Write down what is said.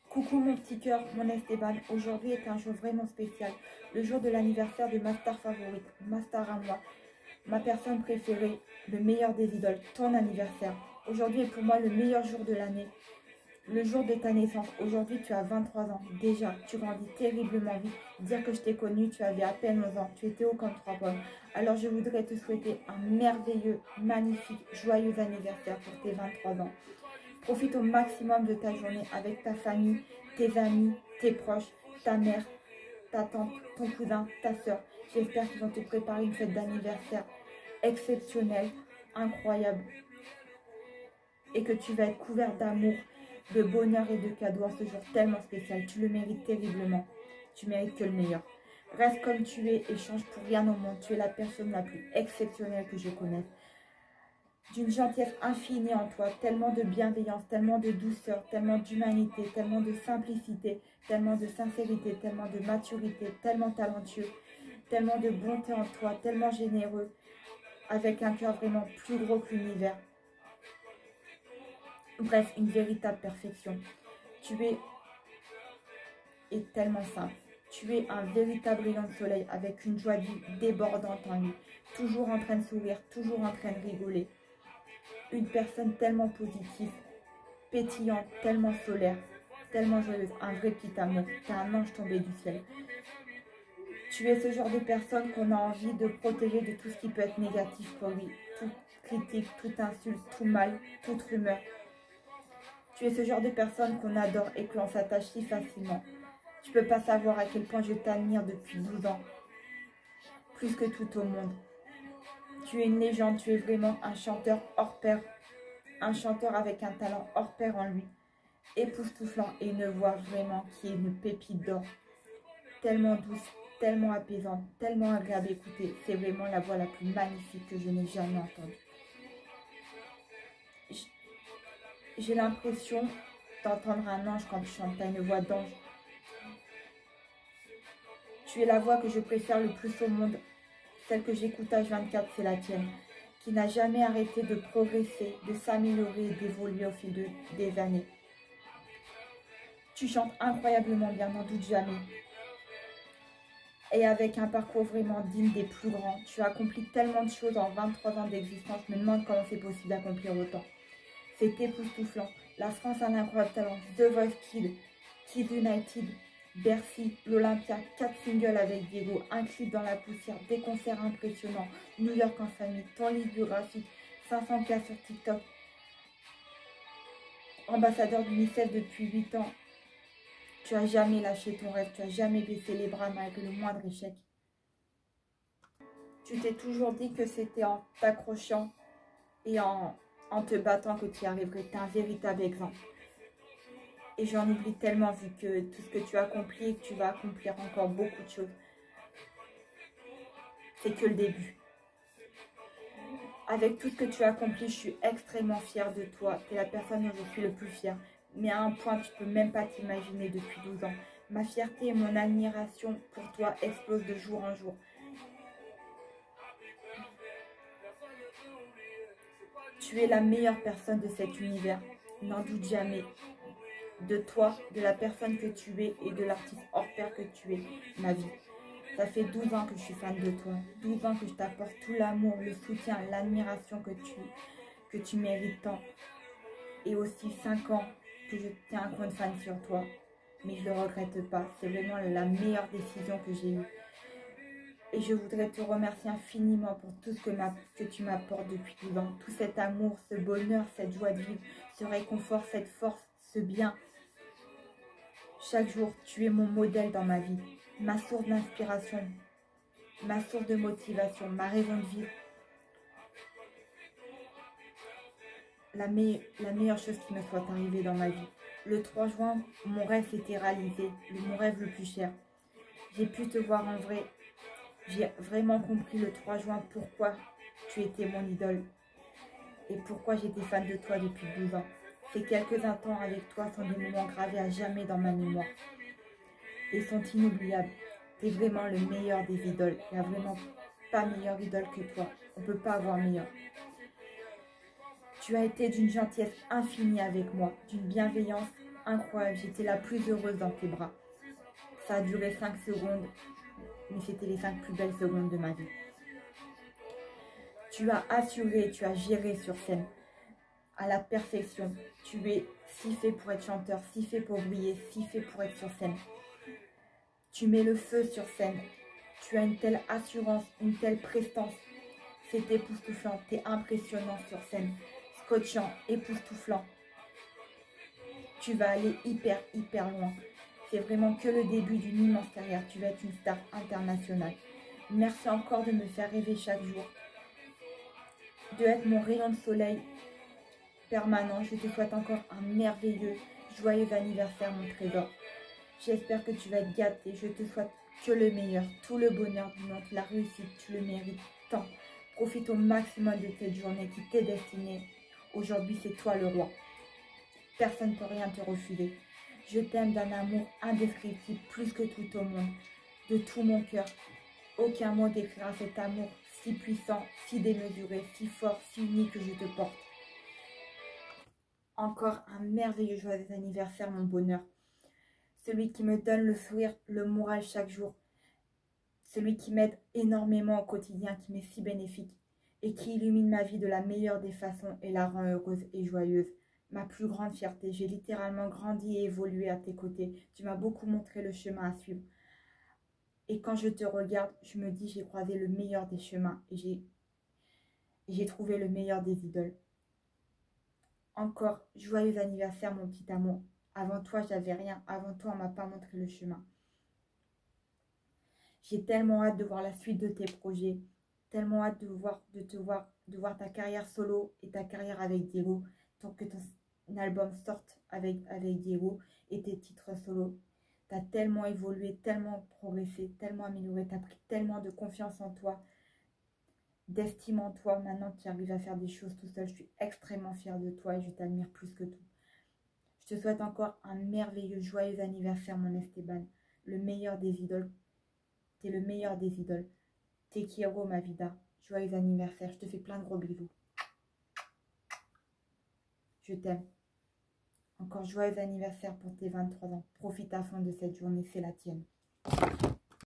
Coucou mon petit cœur, mon Esteban. Aujourd'hui est un jour vraiment spécial. Le jour de l'anniversaire de ma star favorite, ma star à moi, ma personne préférée, le meilleur des idoles, ton anniversaire. Aujourd'hui est pour moi le meilleur jour de l'année, le jour de ta naissance. Aujourd'hui tu as 23 ans. Déjà, tu grandis terriblement vite. Dire que je t'ai connu, tu avais à peine 11 ans. Tu étais haut comme trois pommes. Alors je voudrais te souhaiter un merveilleux, magnifique, joyeux anniversaire pour tes 23 ans. Profite au maximum de ta journée avec ta famille, tes amis, tes proches, ta mère, ta tante, ton cousin, ta soeur. J'espère qu'ils vont te préparer une fête d'anniversaire exceptionnelle, incroyable, et que tu vas être couvert d'amour, de bonheur et de cadeaux en ce jour tellement spécial. Tu le mérites terriblement. Tu mérites que le meilleur. Reste comme tu es et change pour rien au monde. Tu es la personne la plus exceptionnelle que je connaisse. D'une gentillesse infinie en toi, tellement de bienveillance, tellement de douceur, tellement d'humanité, tellement de simplicité, tellement de sincérité, tellement de maturité, tellement talentueux, tellement de bonté en toi, tellement généreux, avec un cœur vraiment plus gros que l'univers. Bref, une véritable perfection. Tu es tellement simple. Tu es un véritable rayon de soleil avec une joie de vivre débordante en lui, toujours en train de sourire, toujours en train de rigoler. Une personne tellement positive, pétillante, tellement solaire, tellement joyeuse, un vrai petit amour. T'es un ange tombé du ciel. Tu es ce genre de personne qu'on a envie de protéger de tout ce qui peut être négatif pour lui. Toute critique, toute insulte, tout mal, toute rumeur. Tu es ce genre de personne qu'on adore et que l'on s'attache si facilement. Tu peux pas savoir à quel point je t'admire depuis 12 ans. Plus que tout au monde. Tu es une légende, tu es vraiment un chanteur hors pair. Un chanteur avec un talent hors pair en lui. Époustouflant et une voix vraiment qui est une pépite d'or. Tellement douce, tellement apaisante, tellement agréable à écouter. C'est vraiment la voix la plus magnifique que je n'ai jamais entendue. J'ai l'impression d'entendre un ange quand tu chantes. Tu as une voix d'ange. Tu es la voix que je préfère le plus au monde. Celle que j'écoute H24, c'est la tienne. Qui n'a jamais arrêté de progresser, de s'améliorer et d'évoluer au fil des années. Tu chantes incroyablement bien, n'en doute jamais. Et avec un parcours vraiment digne des plus grands. Tu as accompli tellement de choses en 23 ans d'existence. Je me demande comment c'est possible d'accomplir autant. C'est époustouflant. La France a un incroyable talent. The Voice Kids, Kids United, Bercy, l'Olympia, 4 singles avec Diego, un clip dans la poussière, des concerts impressionnants, New York en famille, ton livre biographique, 500K sur TikTok, ambassadeur d'UNICEF depuis 8 ans. Tu n'as jamais lâché ton rêve, tu n'as jamais baissé les bras malgré le moindre échec. Tu t'es toujours dit que c'était en t'accrochant et en te battant que tu y arriverais. Tu es un véritable exemple. Et j'en oublie tellement vu que tout ce que tu as accompli et que tu vas accomplir encore beaucoup de choses. C'est que le début. Avec tout ce que tu as accompli, je suis extrêmement fière de toi. Tu es la personne dont je suis le plus fière. Mais à un point, tu ne peux même pas t'imaginer depuis 12 ans. Ma fierté et mon admiration pour toi explosent de jour en jour. Tu es la meilleure personne de cet univers. N'en doute jamais. De toi, de la personne que tu es et de l'artiste hors pair que tu es, ma vie. Ça fait 12 ans que je suis fan de toi. 12 ans que je t'apporte tout l'amour, le soutien, l'admiration que tu mérites tant. Et aussi 5 ans que je tiens un coin de fan sur toi. Mais je ne le regrette pas. C'est vraiment la meilleure décision que j'ai eue. Et je voudrais te remercier infiniment pour tout ce que tu m'apportes depuis 12 ans. Tout cet amour, ce bonheur, cette joie de vivre, ce réconfort, cette force, ce bien. Chaque jour, tu es mon modèle dans ma vie. Ma source d'inspiration, ma source de motivation, ma raison de vivre. La meilleure chose qui me soit arrivée dans ma vie. Le 3 juin, mon rêve s'était réalisé, mon rêve le plus cher. J'ai pu te voir en vrai. J'ai vraiment compris le 3 juin pourquoi tu étais mon idole et pourquoi j'étais fan de toi depuis 12 ans. Ces quelques instants avec toi sont des moments gravés à jamais dans ma mémoire et sont inoubliables. Tu es vraiment le meilleur des idoles. Il n'y a vraiment pas meilleure idole que toi. On ne peut pas avoir meilleur. Tu as été d'une gentillesse infinie avec moi, d'une bienveillance incroyable. J'étais la plus heureuse dans tes bras. Ça a duré 5 secondes, mais c'était les 5 plus belles secondes de ma vie. Tu as assuré, tu as géré sur scène à la perfection. Tu es si fait pour être chanteur, si fait pour briller, si fait pour être sur scène. Tu mets le feu sur scène. Tu as une telle assurance, une telle prestance. C'est époustouflant, t'es impressionnant sur scène. Scotchant, époustouflant. Tu vas aller hyper, hyper loin. C'est vraiment que le début d'une immense carrière. Tu vas être une star internationale. Merci encore de me faire rêver chaque jour. De être mon rayon de soleil permanent. Je te souhaite encore un merveilleux, joyeux anniversaire, mon trésor. J'espère que tu vas être gâté. Je te souhaite que le meilleur, tout le bonheur du monde, la réussite. Tu le mérites tant. Profite au maximum de cette journée qui t'est destinée. Aujourd'hui, c'est toi le roi. Personne ne peut rien te refuser. Je t'aime d'un amour indescriptible, plus que tout au monde. De tout mon cœur. Aucun mot décrira cet amour si puissant, si démesuré, si fort, si unique que je te porte. Encore un merveilleux joyeux anniversaire, mon bonheur. Celui qui me donne le sourire, le moral chaque jour. Celui qui m'aide énormément au quotidien, qui m'est si bénéfique et qui illumine ma vie de la meilleure des façons et la rend heureuse et joyeuse. Ma plus grande fierté, j'ai littéralement grandi et évolué à tes côtés. Tu m'as beaucoup montré le chemin à suivre. Et quand je te regarde, je me dis j'ai croisé le meilleur des chemins et j'ai trouvé le meilleur des idoles. Encore joyeux anniversaire, mon petit amour. Avant toi, j'avais rien. Avant toi, on m'a pas montré le chemin. J'ai tellement hâte de voir la suite de tes projets. Tellement hâte de voir ta carrière solo et ta carrière avec Diego. Tant que ton album sorte avec Diego et tes titres solo. Tu as tellement évolué, tellement progressé, tellement amélioré. Tu as pris tellement de confiance en toi, d'estime en toi. Maintenant, tu arrives à faire des choses tout seul. Je suis extrêmement fière de toi et je t'admire plus que tout. Je te souhaite encore un merveilleux, joyeux anniversaire, mon Esteban. Le meilleur des idoles. T'es le meilleur des idoles. Te quiero, ma vida. Joyeux anniversaire. Je te fais plein de gros bisous. Je t'aime. Encore joyeux anniversaire pour tes 23 ans. Profite à fond de cette journée, c'est la tienne.